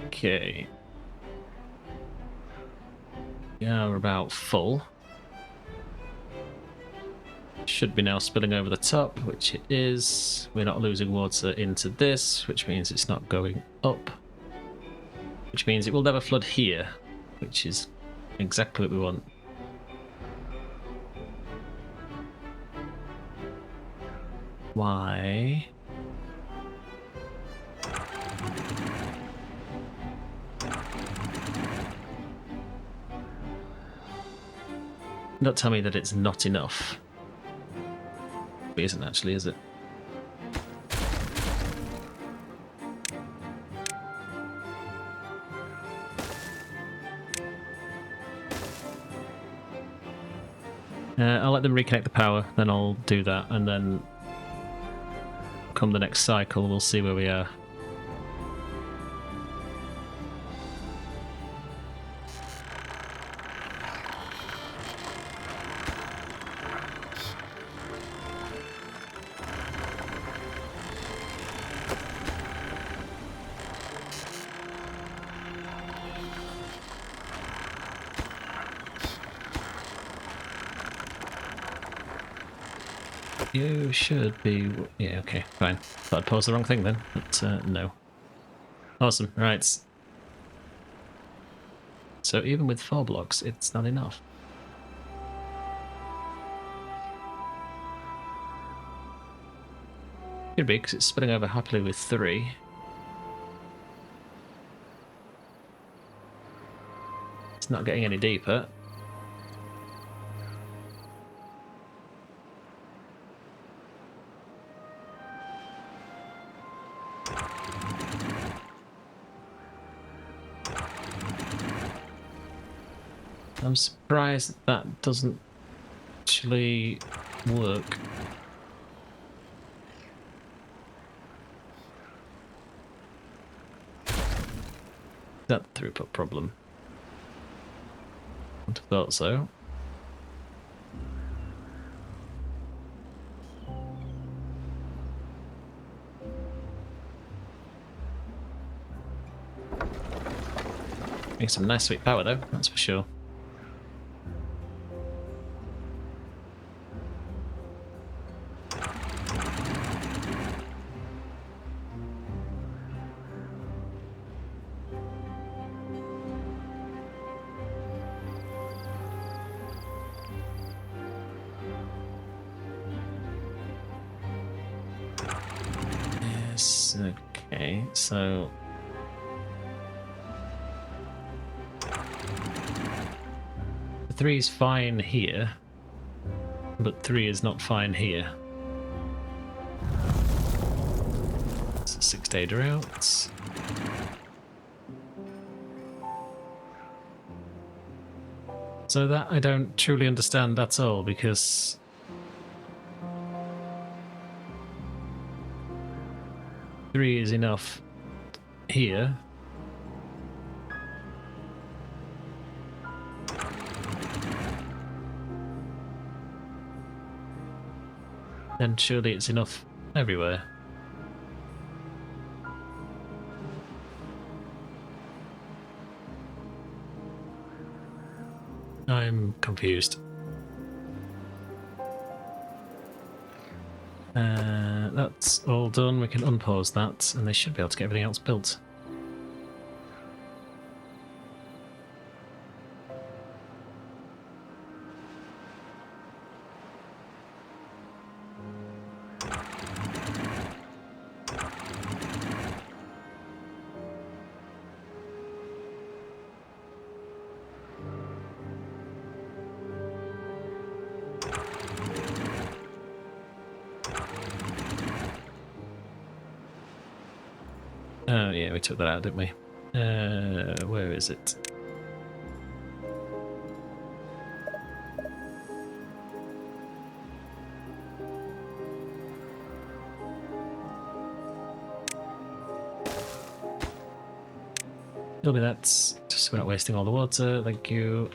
Okay. Yeah, we're about full. Should be now spilling over the top, which it is. We're not losing water into this, which means it's not going up. Which means it will never flood here, which is exactly what we want. Why? Don't tell me that it's not enough. It isn't actually, is it? I'll let them reconnect the power, then I'll do that, and then come the next cycle, we'll see where we are. You should be... yeah, okay, fine. Thought I'd paused the wrong thing then, but no. Awesome, right. So even with 4 blocks, it's not enough. Could be, because it's splitting over happily with 3. It's not getting any deeper. I'm surprised that doesn't actually work. That throughput problem. I'd have thought so. Makes some nice sweet power though, that's for sure. Yes, okay, so... the 3 is fine here, but 3 is not fine here. It's a 6-day drought. So that I don't truly understand at all, because three is enough here. Then surely it's enough everywhere. I'm confused. That's all done. We can unpause that, and they should be able to get everything else built. Yeah, we took that out, didn't we? Where is it? It'll be that, just so we're not wasting all the water. Thank you.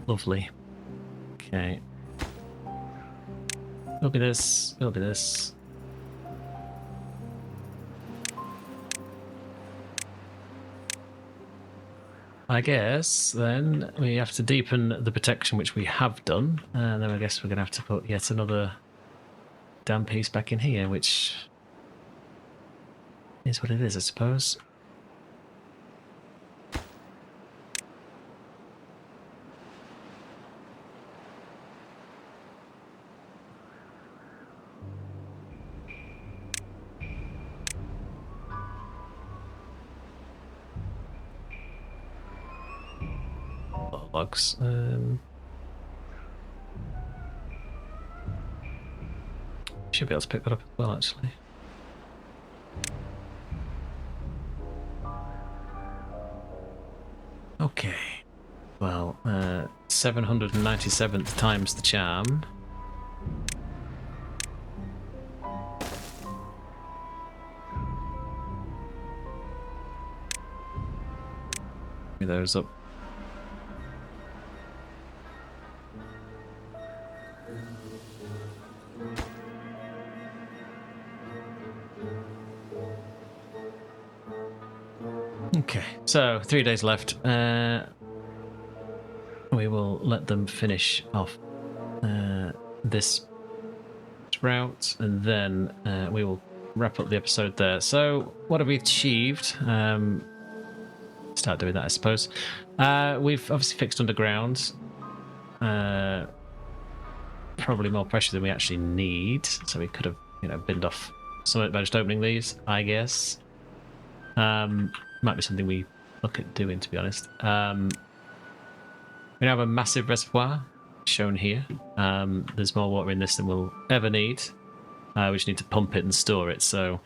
Lovely. Okay. It'll be this. It'll be this. I guess then we have to deepen the protection, which we have done, and then I guess we're going to have to put yet another damn piece back in here, which is what it is, I suppose. Logs. Should be able to pick that up as well, actually. Okay. Well, 797th times the charm. Give those up. Okay, so 3 days left. We will let them finish off this route, and then we will wrap up the episode there. So, what have we achieved? Start doing that, I suppose. We've obviously fixed underground. Probably more pressure than we actually need, so we could have, binned off some of it by just opening these, I guess. Might be something we look at doing, to be honest. We now have a massive reservoir shown here. There's more water in this than we'll ever need. We just need to pump it and store it. So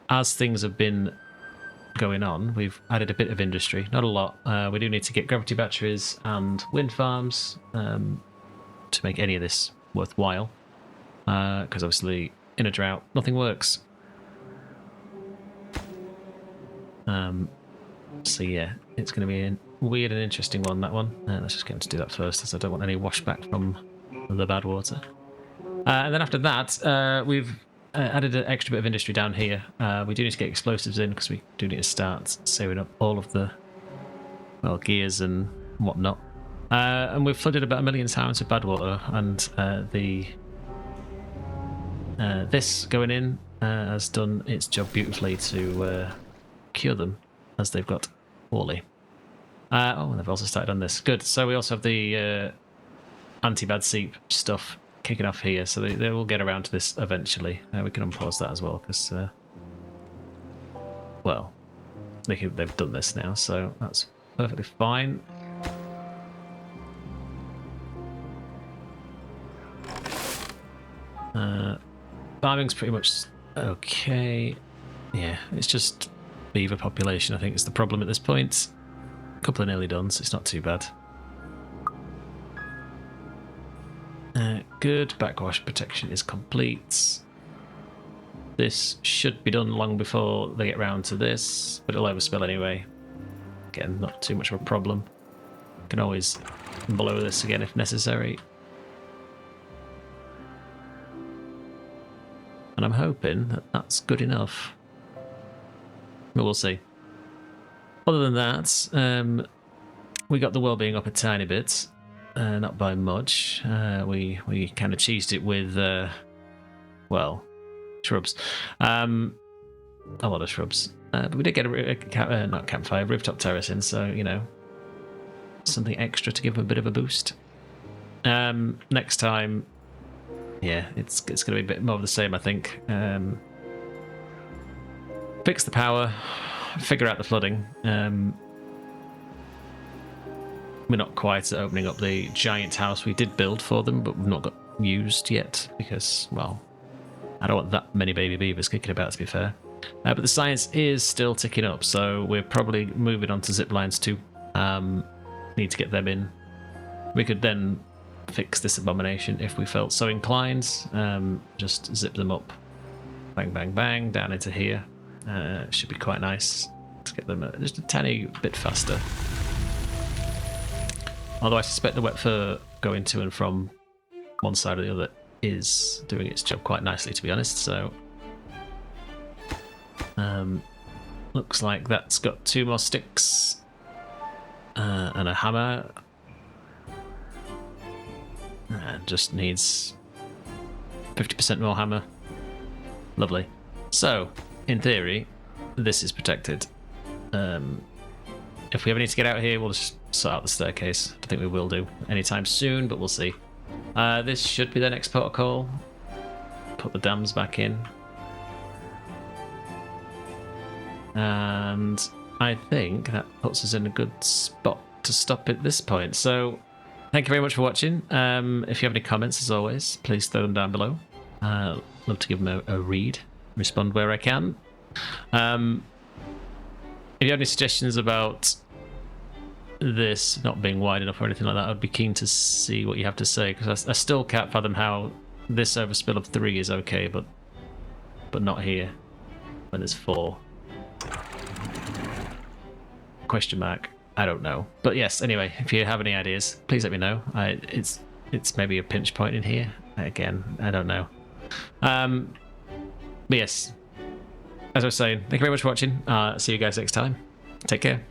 as things have been going on, we've added a bit of industry. Not a lot. We do need to get gravity batteries and wind farms to make any of this worthwhile. Because obviously in a drought, nothing works. So yeah, it's going to be a weird and interesting one, that one. Let's just get him to do that first, as I don't want any washback from the bad water. And then after that, we've added an extra bit of industry down here. We do need to get explosives in, because we do need to start saving up all of the, well, gears and whatnot. And we've flooded about 1 million times with bad water, and this going in has done its job beautifully to cure them, as they've got poorly. And they've also started on this. Good. So we also have the anti-bad seep stuff kicking off here, so they will get around to this eventually. We can unpause that as well, because, well, they've done this now, so that's perfectly fine. Farming's pretty much okay. Yeah, it's just beaver population, I think, is the problem at this point. A couple are nearly done, so it's not too bad. Good. Backwash protection is complete. This should be done long before they get round to this, but it'll overspill anyway. Again, not too much of a problem. Can always blow this again if necessary. And I'm hoping that that's good enough. But we'll see. Other than that, we got the well-being up a tiny bit. Not by much. We kind of cheesed it with, well, shrubs. A lot of shrubs. But we did get not campfire, rooftop terrace in, so, something extra to give them a bit of a boost. Next time, yeah, it's going to be a bit more of the same, I think. Fix the power, figure out the flooding, we're not quite at opening up the giant house we did build for them, but we've not got used yet because, well, I don't want that many baby beavers kicking about, to be fair. But the science is still ticking up, so we're probably moving on to zip lines too. Need to get them in. We could then fix this abomination if we felt so inclined. Just zip them up. Bang, bang, bang, down into here. Should be quite nice to get them just a tiny bit faster. Although I suspect the wet fur going to and from one side or the other is doing its job quite nicely, to be honest. So looks like that's got 2 more sticks and a hammer, and just needs 50% more hammer. Lovely. So in theory this is protected. If we ever need to get out here, we'll just sort out the staircase. I don't think we will do anytime soon, but we'll see. This should be the next protocol. Put the dams back in. And I think that puts us in a good spot to stop at this point. So thank you very much for watching. If you have any comments, as always, please throw them down below. Love to give them a read, respond where I can. If you have any suggestions about this not being wide enough or anything like that, I'd be keen to see what you have to say, because I still can't fathom how this overspill of 3 is okay, but not here when there's 4. Question mark. I don't know. But yes, anyway, if you have any ideas, please let me know. It's maybe a pinch point in here. Again, I don't know. But yes, as I was saying, thank you very much for watching. See you guys next time. Take care.